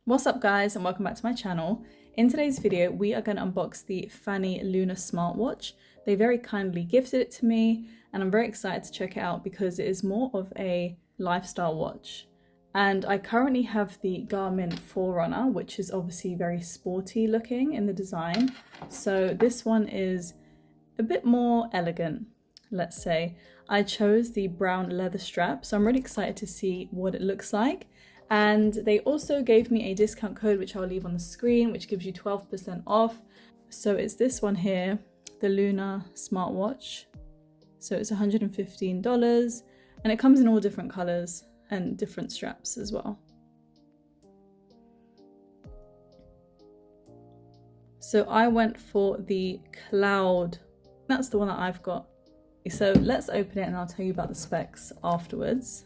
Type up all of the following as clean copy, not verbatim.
What's up guys, and welcome back to my channel. In today's video we are going to unbox the FANY Lunar smartwatch. They very kindly gifted it to me and I'm very excited to check it out because it is more of a lifestyle watch. And I currently have the Garmin Forerunner, which is obviously very sporty looking in the design. So this one is a bit more elegant, let's say. I chose the brown leather strap, so I'm really excited to see what it looks like. And they also gave me a discount code, which I'll leave on the screen, which gives you 12% off. So it's this one here, the Lunar smartwatch. So it's $115 and it comes in all different colors and different straps as well. So I went for the Cloud. That's the one that I've got. So let's open it and I'll tell you about the specs afterwards.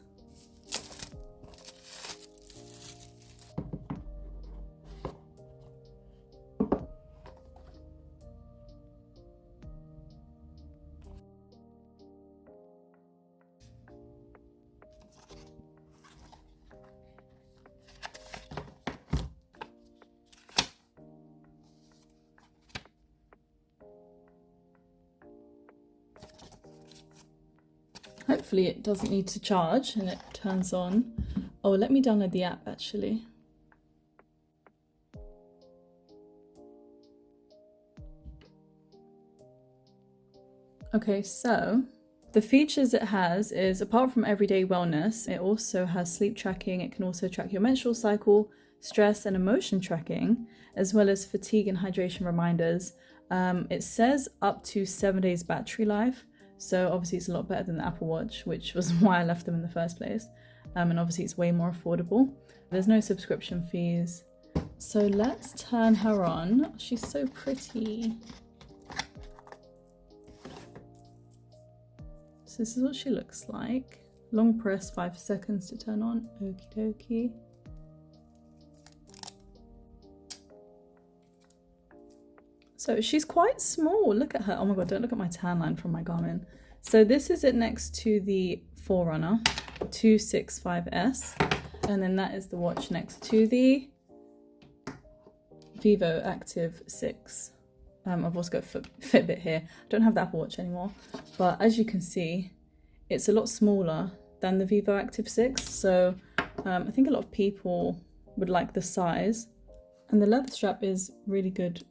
Hopefully it doesn't need to charge and it turns on. Oh, let me download the app actually. Okay, so the features it has is, apart from everyday wellness, it also has sleep tracking. It can also track your menstrual cycle, stress and emotion tracking, as well as fatigue and hydration reminders. It says up to 7 days battery life. So obviously it's a lot better than the Apple Watch, which was why I left them in the first place. And obviously it's way more affordable. There's no subscription fees. So let's turn her on. She's so pretty. So this is what she looks like. Long press, 5 seconds to turn on. Okie dokie. So she's quite small, look at her. Oh my god, don't look at my tan line from my Garmin. So this is it next to the Forerunner 265S. And then that is the watch next to the Vivo Active 6. I've also got Fitbit here. I don't have the Apple Watch anymore. But as you can see, it's a lot smaller than the Vivo Active 6. So I think a lot of people would like the size. And the leather strap is really good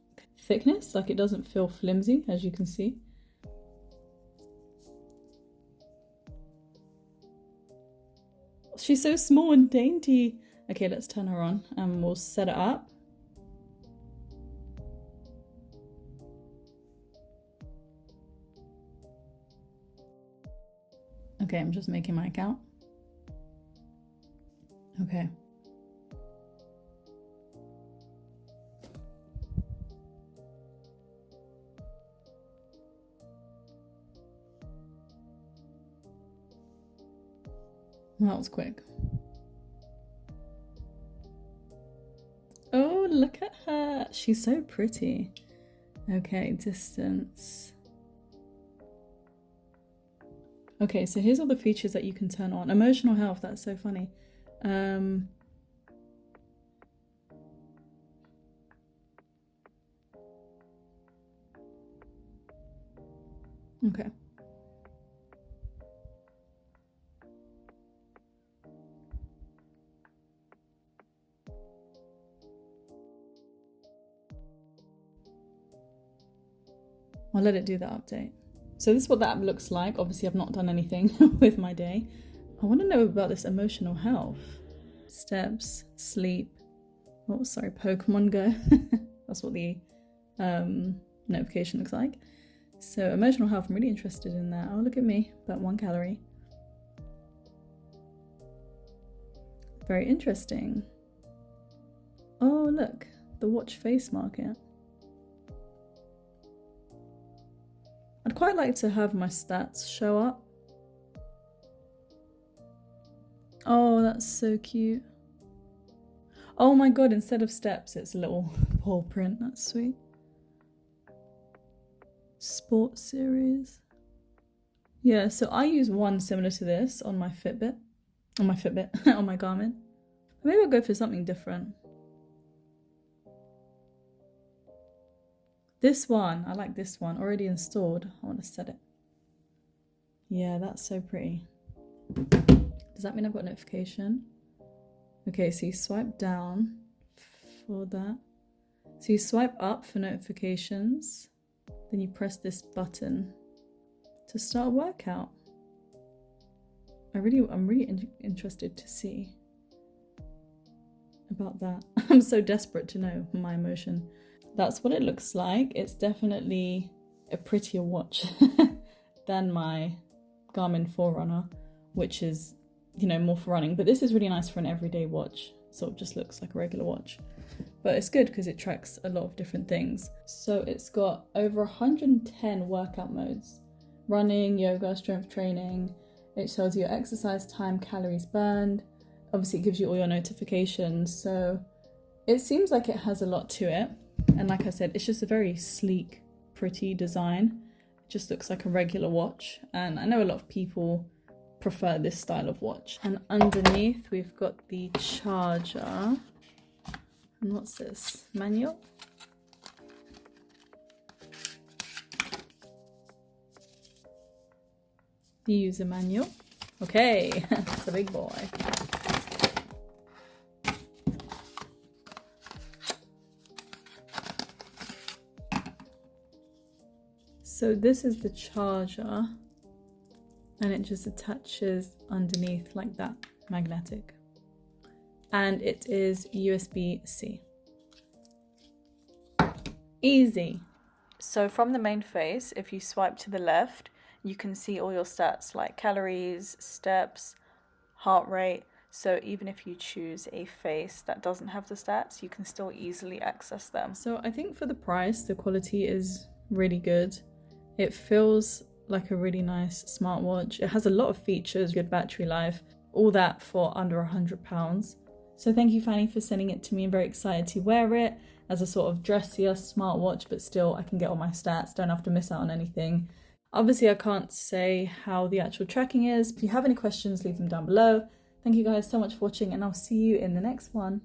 thickness, like it doesn't feel flimsy, as you can see. She's so small and dainty. Okay, let's turn her on and we'll set it up. Okay, I'm just making my account. Okay. That was quick. Oh, look at her. She's so pretty. Okay, distance. Okay, so here's all the features that you can turn on. Emotional health, that's so funny. Okay. I'll let it do the update. So this is what the app looks like. Obviously I've not done anything with my day. I want to know about this emotional health. Steps, sleep. Oh, sorry, Pokemon Go. That's what the notification looks like. So emotional health, I'm really interested in that. Oh, look at me, about 1 calorie. Very interesting. Oh, look, the watch face market. I'd quite like to have my stats show up. Oh, that's so cute. Oh my god, instead of steps, it's a little paw print. That's sweet. Sports series. Yeah, so I use one similar to this on my Fitbit. On my Garmin. Maybe I'll go for something different. This one, I like this one, already installed. I want to set it. Yeah, that's so pretty. Does that mean I've got a notification? Okay, so you swipe down for that. So you swipe up for notifications, then you press this button to start a workout. I'm really interested to see about that. I'm so desperate to know my emotion. That's what it looks like. It's definitely a prettier watch than my Garmin Forerunner, which is, you know, more for running. But this is really nice for an everyday watch. Sort of just looks like a regular watch. But it's good because it tracks a lot of different things. So it's got over 110 workout modes. Running, yoga, strength training. It shows your exercise time, calories burned. Obviously it gives you all your notifications. So it seems like it has a lot to it. And like I said, it's just a very sleek, pretty design. It just looks like a regular watch. And I know a lot of people prefer this style of watch. And underneath we've got the charger. And what's this? Manual? The user manual. Okay, it's a big boy. So this is the charger, and it just attaches underneath like that, magnetic. And it is USB-C. Easy. So from the main face, if you swipe to the left, you can see all your stats like calories, steps, heart rate. So even if you choose a face that doesn't have the stats, you can still easily access them. So I think for the price, the quality is really good. It feels like a really nice smartwatch. It has a lot of features, good battery life, all that for under £100. So thank you, Fanny, for sending it to me. I'm very excited to wear it as a sort of dressier smartwatch, but still I can get all my stats, don't have to miss out on anything. Obviously, I can't say how the actual tracking is. If you have any questions, leave them down below. Thank you guys so much for watching, and I'll see you in the next one.